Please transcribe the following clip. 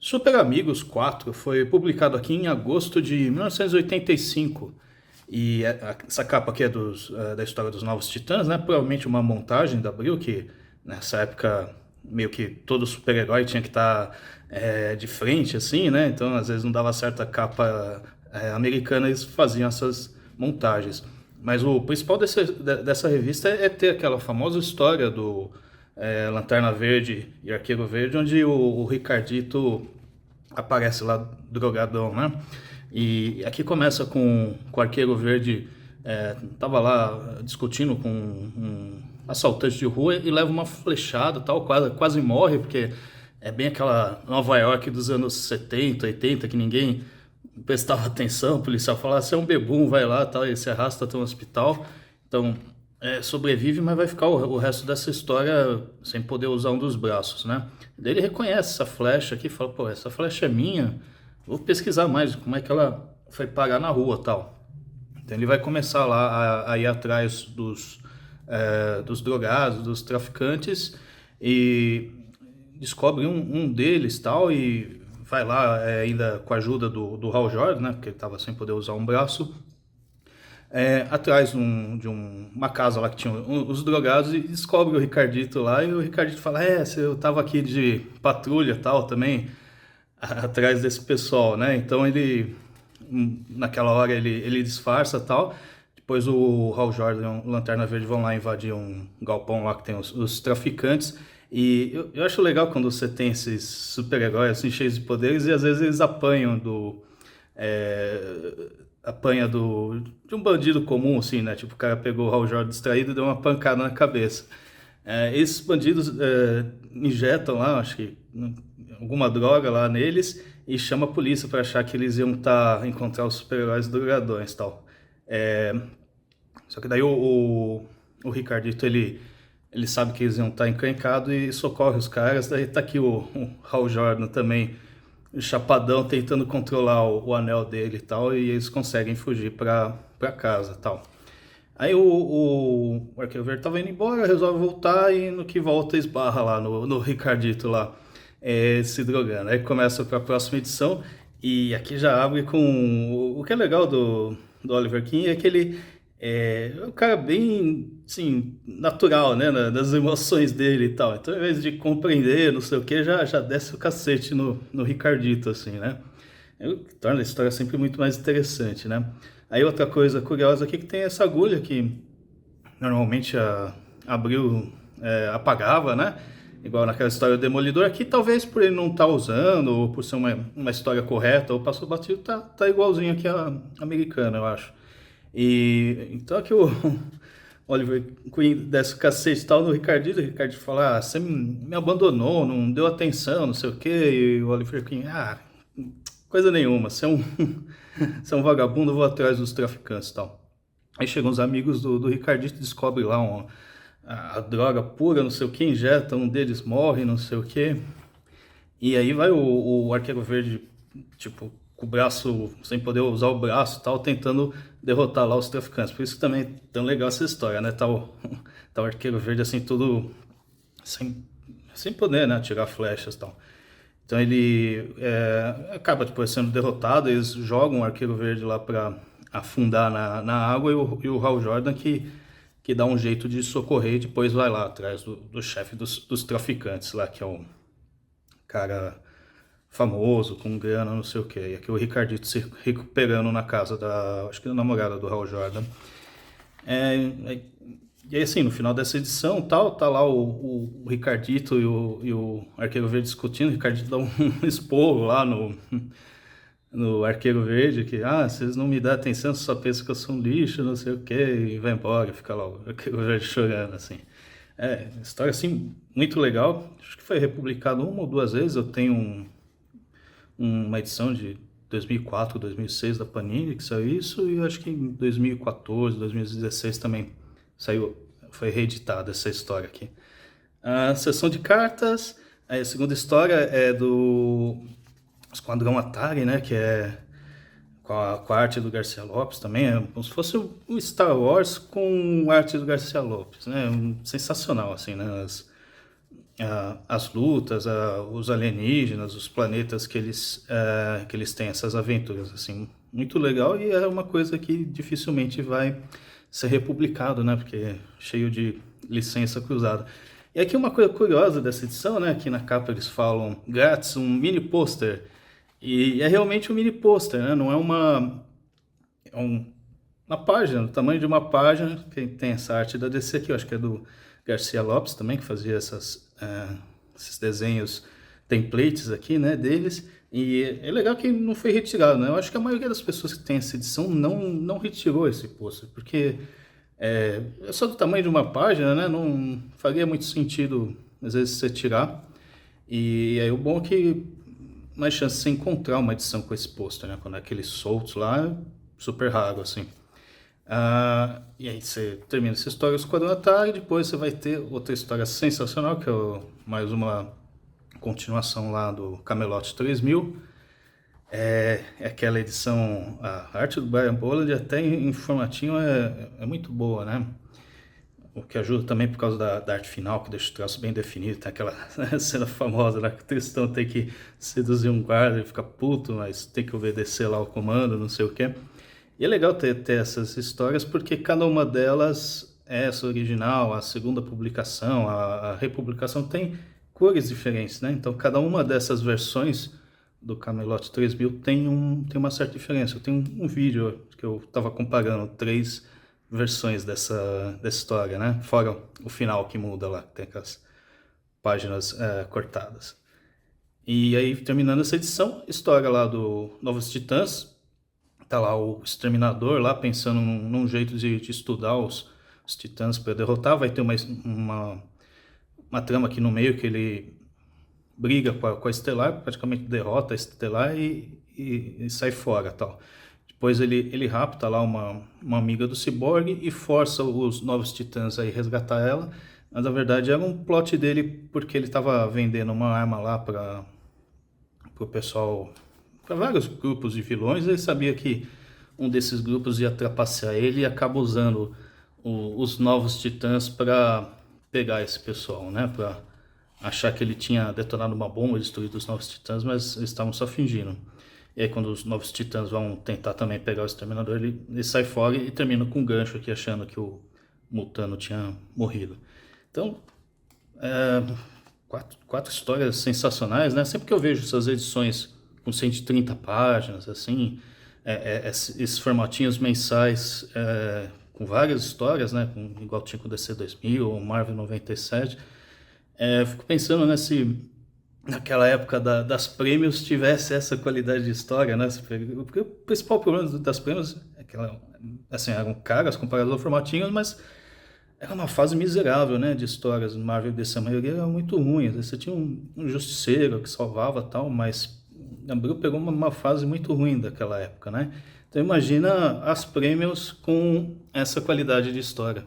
Super Amigos 4 foi publicado aqui em agosto de 1985. Essa capa aqui é da história dos Novos Titãs, né? Provavelmente uma montagem da Abril, que nessa época meio que todo super-herói tinha que estar de frente, assim, né? Então às vezes não dava certo a capa americana, eles faziam essas montagens. Mas o principal dessa revista é ter aquela famosa história do Lanterna Verde e Arqueiro Verde, onde o Ricardito aparece lá drogadão, né? E aqui começa com o Arqueiro Verde, tava lá discutindo com um assaltante de rua e leva uma flechada, tal, quase morre, porque é bem aquela Nova York dos anos 70, 80, que ninguém prestava atenção. O policial fala: "Você é um bebum, vai lá", tal, e se arrasta até um hospital. Então, sobrevive, mas vai ficar o resto dessa história sem poder usar um dos braços, né? Daí ele reconhece essa flecha aqui e fala: "Pô, essa flecha é minha, vou pesquisar mais como é que ela foi parar na rua, tal". Então ele vai começar lá a ir atrás dos drogados, dos traficantes, e descobre um deles, tal, e vai lá ainda com a ajuda do Hal Jordan, né, porque ele estava sem poder usar um braço, atrás de uma casa lá que tinha os drogados, e descobre o Ricardito lá, e o Ricardito fala: eu tava aqui de patrulha, tal, também, atrás desse pessoal, né? Então ele, naquela hora, ele disfarça, tal. Depois o Hal Jordan e o Lanterna Verde vão lá invadir um galpão lá que tem os traficantes. E eu acho legal quando você tem esses super-heróis assim, cheios de poderes, e às vezes eles de um bandido comum, assim, né? Tipo, o cara pegou o Hal Jordan distraído e deu uma pancada na cabeça. Esses bandidos injetam lá, acho que alguma droga lá neles, e chama a polícia para achar que eles iam encontrar os super-heróis drogadões e tal. Só que daí o Ricardito, ele sabe que eles iam estar encrencados e socorre os caras. Daí tá aqui o Hal Jordan também, o chapadão, tentando controlar o anel dele e tal, e eles conseguem fugir pra casa e tal. Aí o Arqueiro Verde tava indo embora, resolve voltar, e no que volta esbarra lá no Ricardito lá, se drogando. Aí começa para a próxima edição, e aqui já abre com... O que é legal do Oliver Queen é que ele é um cara bem, assim, natural, né, das emoções dele e tal. Então, ao invés de compreender, não sei o que, já desce o cacete no Ricardito, assim, né? Torna a história sempre muito mais interessante, né? Aí outra coisa curiosa aqui é que tem essa agulha que normalmente a Abril apagava, né? Igual naquela história do Demolidor. Aqui talvez por ele não estar usando, ou por ser uma história correta, ou passou batido, tá igualzinho aqui a americana, eu acho. E então aqui o Oliver Queen desce o cacete e tal no Ricardito. O Ricardito fala: você me abandonou, não deu atenção, não sei o quê. E o Oliver Queen: coisa nenhuma, você é um, você é um vagabundo, eu vou atrás dos traficantes e tal. Aí chegam os amigos do Ricardito e descobrem lá a droga pura, não sei o que, injeta, um deles morre, não sei o que. E aí vai o Arqueiro Verde, tipo, com o braço, sem poder usar o braço e tal, tentando derrotar lá os traficantes. Por isso que também é tão legal essa história, né? Tá o Arqueiro Verde assim, tudo sem poder, né? Atirar flechas e tal. Então ele acaba depois sendo derrotado, eles jogam o Arqueiro Verde lá para afundar na água, e o Hal Jordan que dá um jeito de socorrer, e depois vai lá atrás do chefe dos traficantes lá, que é um cara famoso, com grana, não sei o que. E aqui o Ricardito se recuperando na casa acho que da namorada do Hal Jordan. E aí, assim, no final dessa edição, tal, tá lá o Ricardito e o Arqueiro Verde discutindo. O Ricardito dá um esporro lá no Arqueiro Verde, que, vocês não me dão atenção, só pensam que eu sou um lixo, não sei o que, e vai embora, fica lá o Arqueiro Verde chorando, assim. História, assim, muito legal. Acho que foi republicado uma ou duas vezes. Eu tenho uma edição de 2004, 2006 da Panini que saiu isso, e acho que em 2014, 2016 também foi reeditada essa história aqui. A seção de cartas, a segunda história é do Esquadrão Atari, né, que é com a arte do Garcia Lopes também, como se fosse o Star Wars com a arte do Garcia Lopes, né, sensacional, assim, né, as lutas, os alienígenas, os planetas que eles têm, essas aventuras, assim, muito legal, e é uma coisa que dificilmente vai ser republicado, né, porque é cheio de licença cruzada. E aqui uma coisa curiosa dessa edição, né, aqui na capa eles falam grátis, um mini pôster, e é realmente um mini pôster, né, não é uma página, do tamanho de uma página, que tem essa arte da DC aqui, eu acho que é do Garcia Lopes também, que fazia esses desenhos, templates aqui, né, deles, e é legal que não foi retirado, né, eu acho que a maioria das pessoas que tem essa edição não retirou esse pôster, porque é só do tamanho de uma página, né, não faria muito sentido, às vezes, você tirar, e aí o bom é que mais chance de você encontrar uma edição com esse pôster, né, quando é aqueles soltos lá, é super raro, assim. E aí você termina essa história, o Esquadrão Atari, depois você vai ter outra história sensacional, que é mais uma continuação lá do Camelot 3000. É aquela edição, a arte do Brian Bolland até em formatinho é muito boa, né? O que ajuda também por causa da arte final, que deixa o traço bem definido. Tem aquela cena famosa lá que o Tristão tem que seduzir um guarda e fica puto, mas tem que obedecer lá o comando, não sei o quê. E é legal ter essas histórias porque cada uma delas, essa original, a segunda publicação, a republicação, tem cores diferentes, né? Então cada uma dessas versões do Camelot 3000 tem uma certa diferença. Eu tenho um vídeo que eu estava comparando 3 versões dessa história, né? Fora o final que muda lá, que tem aquelas páginas cortadas. E aí, terminando essa edição, história lá do Novos Titãs. Tá lá o Exterminador lá pensando num jeito de estudar os Titãs para derrotar. Vai ter uma trama aqui no meio que ele briga com a Estelar, praticamente derrota a Estelar e sai fora, tal. Depois ele rapta lá uma amiga do Cyborg e força os Novos Titãs a ir resgatar ela. Mas na verdade era um plot dele porque ele estava vendendo uma arma lá para o pessoal, para vários grupos de vilões. Ele sabia que um desses grupos ia trapacear ele e acaba usando os Novos Titãs para pegar esse pessoal, né? Para achar que ele tinha detonado uma bomba e destruído os Novos Titãs, mas eles estavam só fingindo. E aí quando os Novos Titãs vão tentar também pegar o Exterminador, ele sai fora e termina com um gancho aqui, achando que o Mutano tinha morrido. Então, quatro histórias sensacionais, né? Sempre que eu vejo essas edições com 130 páginas, assim, esses formatinhos mensais com várias histórias, né? Igual tinha com o DC 2000 ou Marvel 97, fico pensando, né, se naquela época das prêmios tivesse essa qualidade de história, né? Porque o principal problema das prêmios é que assim, eram caras comparadas ao formatinho, mas era uma fase miserável, né, de histórias no Marvel e DC. A maioria era muito ruim. Você tinha um justiceiro que salvava tal, mas a Abril pegou uma fase muito ruim daquela época, né? Então imagina as prêmios com essa qualidade de história.